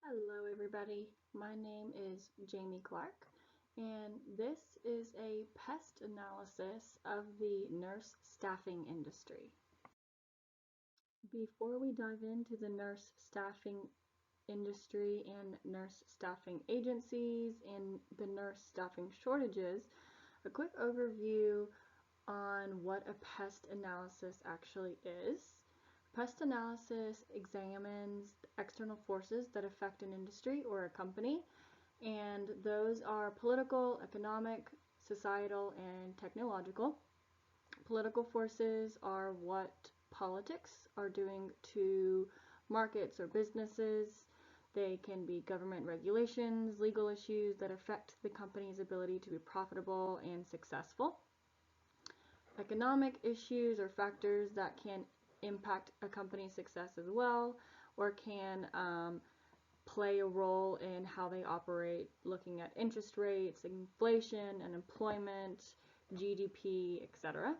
Hello everybody, my name is Jamie Clark and this is a PEST analysis of the nurse staffing industry. Before we dive into the nurse staffing industry and nurse staffing agencies and the nurse staffing shortages, a quick overview on what a PEST analysis actually is. PEST analysis examines external forces that affect an industry or a company, and those are political, economic, societal, and technological. Political forces are what politics are doing to markets or businesses. They can be government regulations, legal issues that affect the company's ability to be profitable and successful. Economic issues or factors that can impact a company's success as well, or can play a role in how they operate, looking at interest rates, inflation, unemployment, GDP, etc.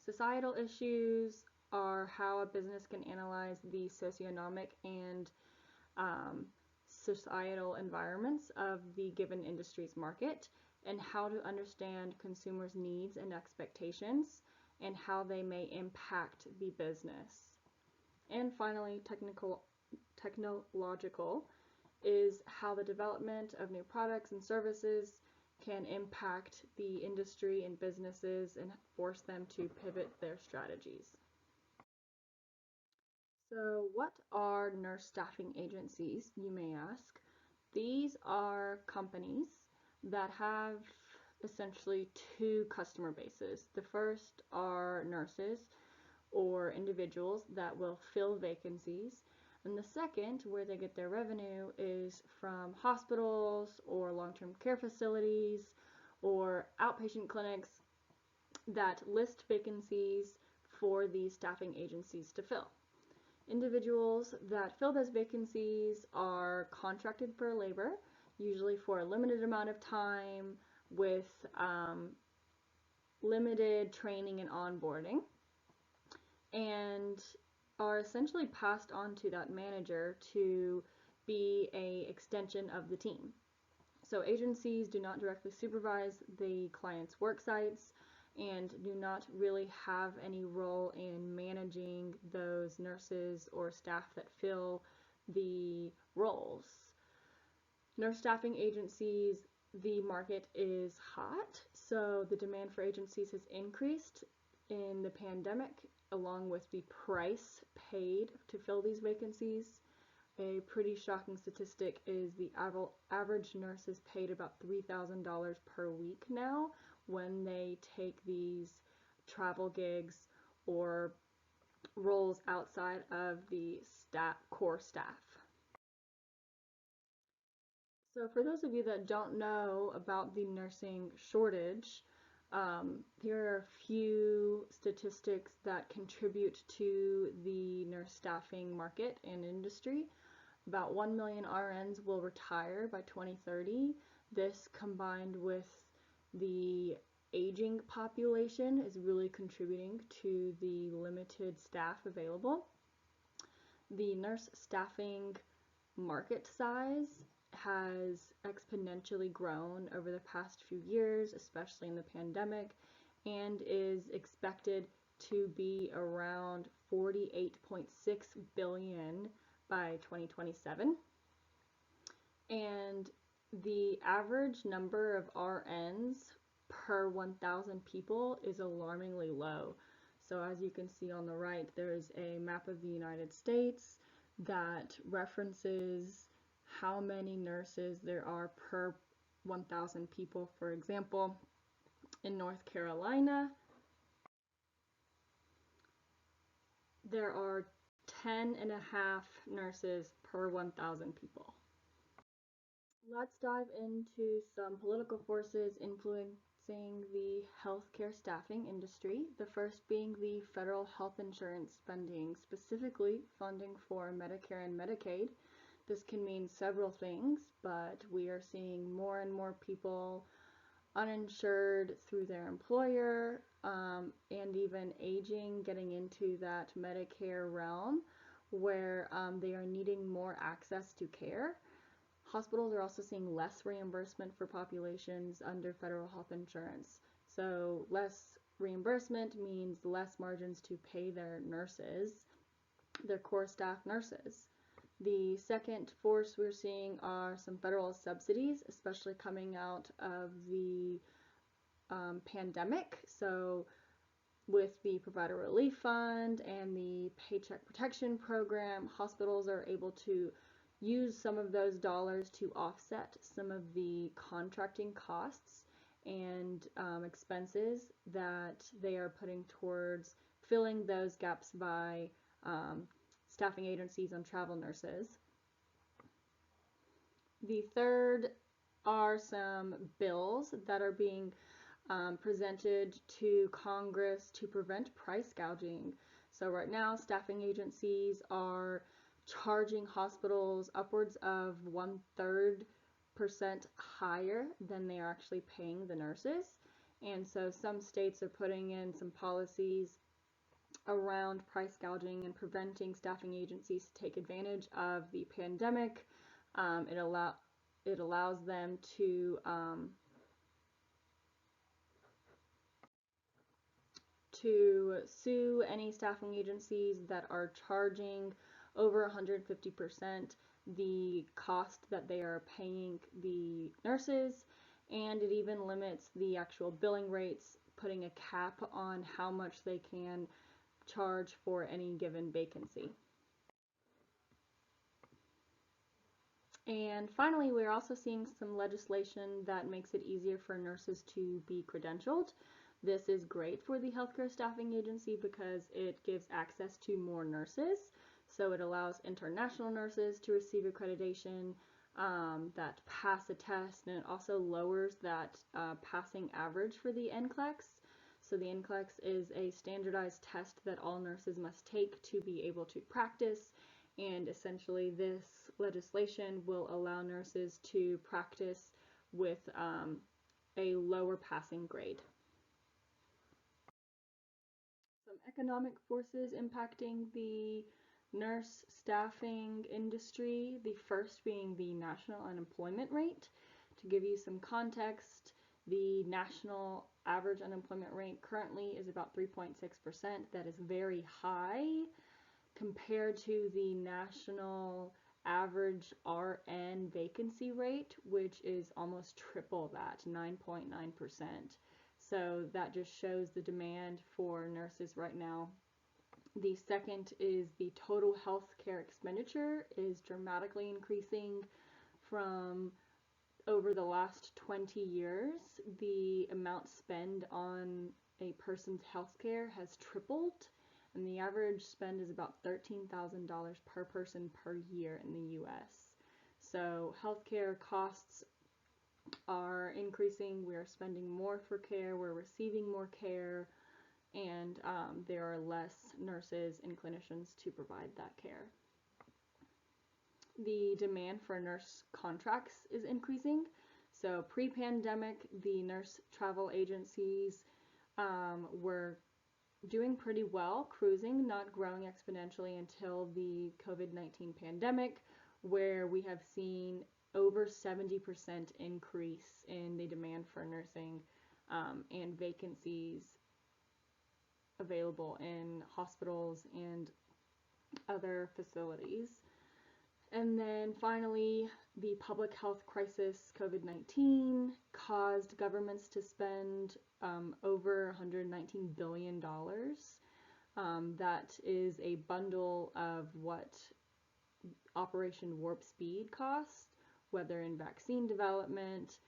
Societal issues are how a business can analyze the socioeconomic and societal environments of the given industry's market, and how to understand consumers' needs and expectations and how they may impact the business. And finally, technological is how the development of new products and services can impact the industry and businesses and force them to pivot their strategies. So what are nurse staffing agencies, you may ask? These are companies that have essentially two customer bases. The first are nurses or individuals that will fill vacancies, and the second, where they get their revenue, is from hospitals or long-term care facilities or outpatient clinics that list vacancies for these staffing agencies to fill. Individuals that fill those vacancies are contracted for labor, usually for a limited amount of time with limited training and onboarding, and are essentially passed on to that manager to be an extension of the team. So agencies do not directly supervise the client's work sites and do not really have any role in managing those nurses or staff that fill the roles. Nurse staffing agencies, the market is hot, so the demand for agencies has increased in the pandemic, along with the price paid to fill these vacancies. A pretty shocking statistic is the average nurse is paid about $3,000 per week now when they take these travel gigs or roles outside of the core staff. So for those of you that don't know about the nursing shortage, here are a few statistics that contribute to the nurse staffing market and industry. About 1 million RNs will retire by 2030. This, combined with the aging population, is really contributing to the limited staff available. The nurse staffing market size has exponentially grown over the past few years, especially in the pandemic, and is expected to be around 48.6 billion by 2027. And the average number of RNs per 1,000 people is alarmingly low. So as you can see on the right, there's a map of the United States that references how many nurses there are per 1,000 people. For example, in North Carolina, there are 10.5 nurses per 1,000 people. Let's dive into some political forces influencing the healthcare staffing industry. The first being the federal health insurance spending, specifically funding for Medicare and Medicaid. This can mean several things, but we are seeing more and more people uninsured through their employer, and even aging, getting into that Medicare realm, where they are needing more access to care. Hospitals are also seeing less reimbursement for populations under federal health insurance. So less reimbursement means less margins to pay their nurses, their core staff nurses. The second force we're seeing are some federal subsidies, especially coming out of the pandemic. So with the Provider Relief Fund and the Paycheck Protection Program, hospitals are able to use some of those dollars to offset some of the contracting costs and expenses that they are putting towards filling those gaps by staffing agencies and travel nurses. The third are some bills that are being presented to Congress to prevent price gouging. So right now, staffing agencies are charging hospitals upwards of 1/3% higher than they are actually paying the nurses. And so some states are putting in some policies around price gouging and preventing staffing agencies to take advantage of the pandemic. It allows them to sue any staffing agencies that are charging over 150% the cost that they are paying the nurses, and it even limits the actual billing rates, putting a cap on how much they can charge for any given vacancy. And finally, we're also seeing some legislation that makes it easier for nurses to be credentialed. This is great for the healthcare staffing agency because it gives access to more nurses. So it allows international nurses to receive accreditation that pass a test, and it also lowers that passing average for the NCLEX. So the NCLEX is a standardized test that all nurses must take to be able to practice, and essentially this legislation will allow nurses to practice with a lower passing grade. Some economic forces impacting the nurse staffing industry, the first being the national unemployment rate. To give you some context, the national average unemployment rate currently is about 3.6%. That is very high compared to the national average RN vacancy rate, which is almost triple that, 9.9%. So that just shows the demand for nurses right now. The second is the total health care expenditure is dramatically increasing from over the last 20 years. The amount spent on a person's health care has tripled, and the average spend is about $13,000 per person per year in the US. So healthcare costs are increasing. We are spending more for care, we're receiving more care, and there are less nurses and clinicians to provide that care. The demand for nurse contracts is increasing. So pre-pandemic, the nurse travel agencies were doing pretty well, cruising, not growing exponentially until the COVID-19 pandemic, where we have seen over 70% increase in the demand for nursing and vacancies available in hospitals and other facilities. And then finally, the public health crisis, COVID-19, caused governments to spend over $119 billion. That is a bundle of what Operation Warp Speed costs, whether in vaccine development,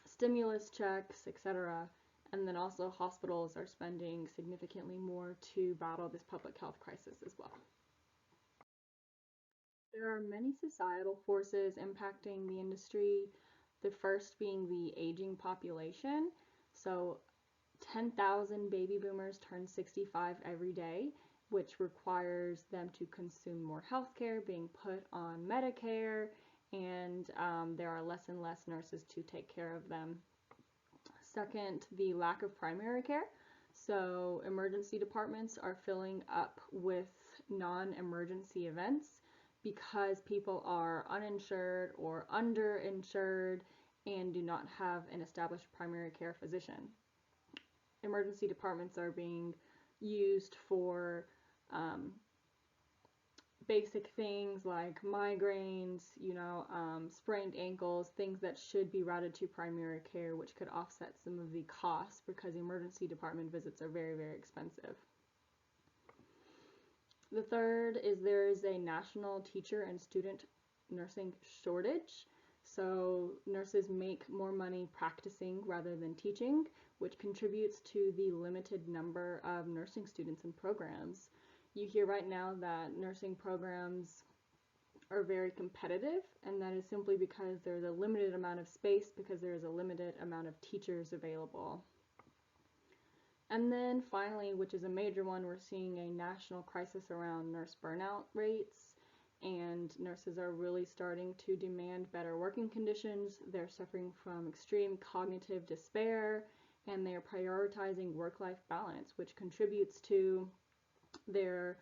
stimulus checks, etc. And then also hospitals are spending significantly more to battle this public health crisis as well. There are many societal forces impacting the industry, the first being the aging population. So 10,000 baby boomers turn 65 every day, which requires them to consume more healthcare, being put on Medicare, and there are less and less nurses to take care of them. Second, the lack of primary care. So emergency departments are filling up with non-emergency events because people are uninsured or underinsured and do not have an established primary care physician. Emergency departments are being used for basic things like migraines, sprained ankles, things that should be routed to primary care, which could offset some of the costs because emergency department visits are very, very expensive. The third is there is a national teacher and student nursing shortage. So nurses make more money practicing rather than teaching, which contributes to the limited number of nursing students and programs. You hear right now that nursing programs are very competitive, and that is simply because there's a limited amount of space because there is a limited amount of teachers available. And then finally, which is a major one, we're seeing a national crisis around nurse burnout rates, and nurses are really starting to demand better working conditions. They're suffering from extreme cognitive despair, and they are prioritizing work-life balance, which contributes to their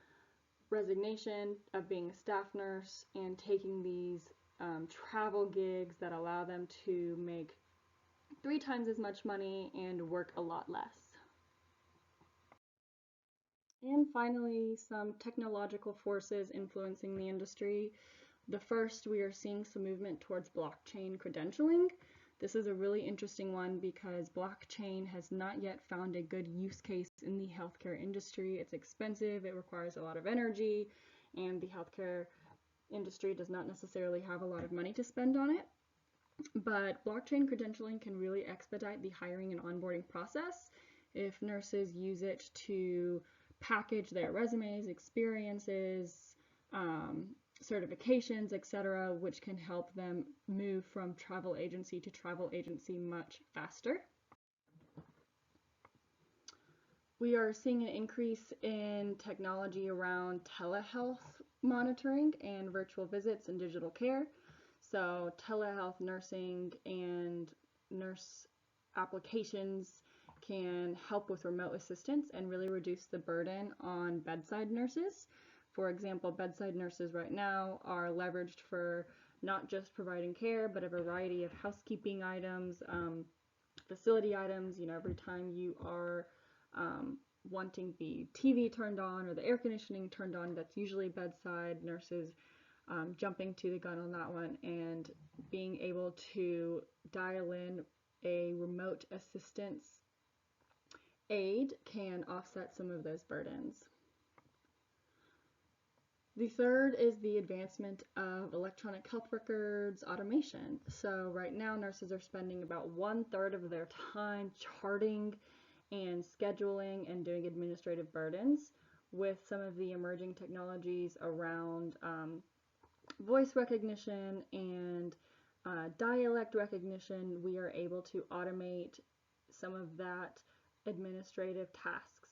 resignation of being a staff nurse and taking these travel gigs that allow them to make 3 times as much money and work a lot less. And finally, some technological forces influencing the industry. The first, we are seeing some movement towards blockchain credentialing. This is a really interesting one because blockchain has not yet found a good use case in the healthcare industry. It's expensive, it requires a lot of energy, and the healthcare industry does not necessarily have a lot of money to spend on it. But blockchain credentialing can really expedite the hiring and onboarding process if nurses use it to package their resumes, experiences, certifications, etc., which can help them move from travel agency to travel agency much faster. We are seeing an increase in technology around telehealth monitoring and virtual visits and digital care. So telehealth nursing and nurse applications can help with remote assistance and really reduce the burden on bedside nurses. For example, bedside nurses right now are leveraged for not just providing care, but a variety of housekeeping items, facility items. Every time you are wanting the TV turned on or the air conditioning turned on, that's usually bedside nurses jumping to the gun on that one and being able to dial in a remote assistance aid can offset some of those burdens. The third is the advancement of electronic health records automation. So right now nurses are spending about 1/3 of their time charting and scheduling and doing administrative burdens. With some of the emerging technologies around voice recognition and dialect recognition, we are able to automate some of that administrative tasks.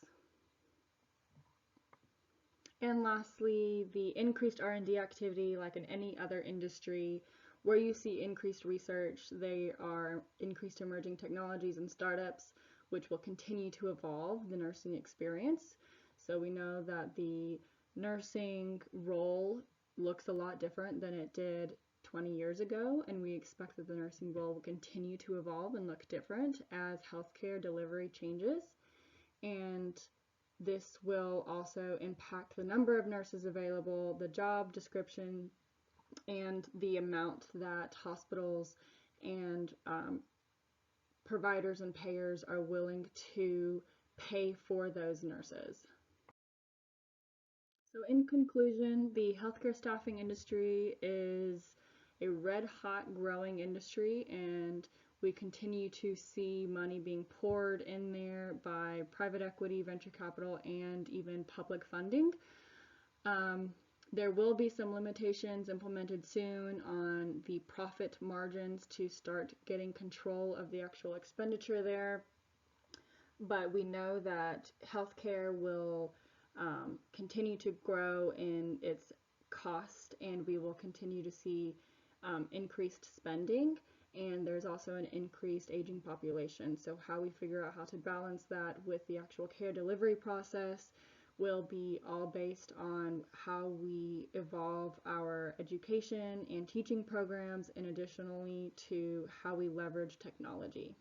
And lastly, the increased R&D activity, like in any other industry, where you see increased research, they are increased emerging technologies and startups, which will continue to evolve the nursing experience. So we know that the nursing role looks a lot different than it did 20 years ago, and we expect that the nursing role will continue to evolve and look different as healthcare delivery changes. And this will also impact the number of nurses available, the job description, and the amount that hospitals and providers and payers are willing to pay for those nurses. So in conclusion, the healthcare staffing industry is a red-hot growing industry, and we continue to see money being poured in there by private equity, venture capital, and even public funding. There will be some limitations implemented soon on the profit margins to start getting control of the actual expenditure there. But we know that healthcare will continue to grow in its cost, and we will continue to see increased spending. And there's also an increased aging population. So how we figure out how to balance that with the actual care delivery process will be all based on how we evolve our education and teaching programs, and additionally to how we leverage technology.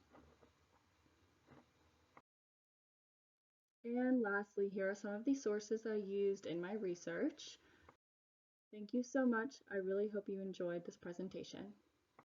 And lastly, here are some of the sources I used in my research. Thank you so much. I really hope you enjoyed this presentation.